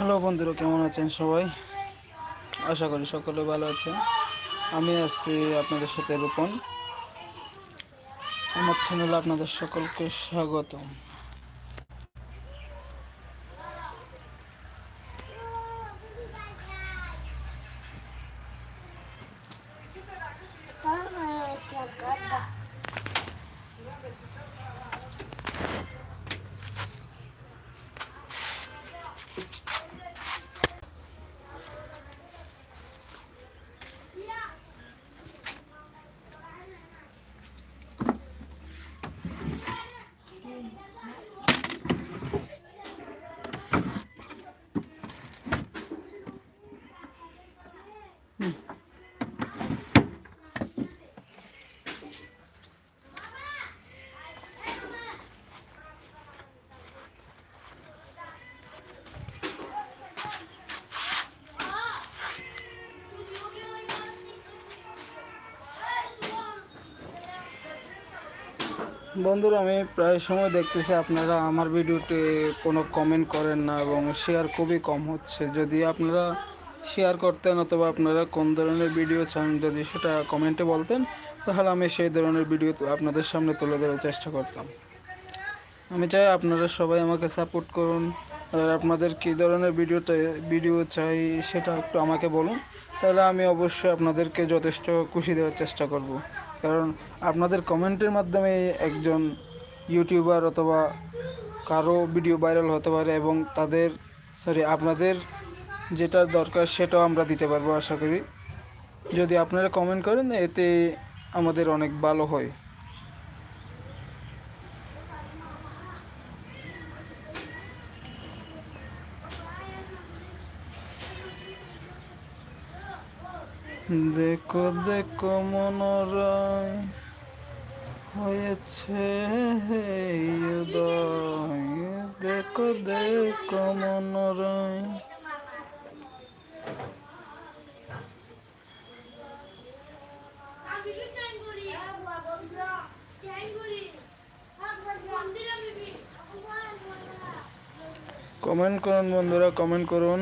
Hello বন্ধুরা, কেমন আছেন সবাই? আশা করি সকলে ভালো আছেন। আমি আছি আপনাদের সাথে রূপন। আমার চ্যানেলে আপনাদের সকলকে স্বাগত। বন্ধুরা, আমি প্রায় সময় দেখতেছি আপনারা আমার ভিডিওতে কোনো কমেন্ট করেন না এবং শেয়ার খুবই কম হচ্ছে। যদি আপনারা শেয়ার করতেন অথবা আপনারা কোন ধরনের ভিডিও চান, যদি সেটা কমেন্টে বলতেন, তাহলে আমি সেই ধরনের ভিডিও আপনাদের সামনে তুলে ধরার চেষ্টা করতাম। আমি চাই আপনারা সবাই আমাকে সাপোর্ট করুন। আর আপনাদের কী ধরনের ভিডিও চাই সেটা একটু আমাকে বলুন, তাহলে আমি অবশ্যই আপনাদেরকে যথেষ্ট খুশি দেওয়ার চেষ্টা করব। কারণ আপনাদের কমেন্টের মাধ্যমে একজন ইউটিউবার অথবা কারো ভিডিও ভাইরাল হতে পারে এবং আপনাদের যেটা দরকার সেটাও আমরা দিতে পারবো আশা করি। যদি আপনারা কমেন্ট করেন, এতে আমাদের অনেক ভালো হয়। দেখো দেখো মনোরয় হয়েছে এই উদয়, দেখো দেখো মনোরয়। কমেন্ট করুন বন্ধুরা, কমেন্ট করুন।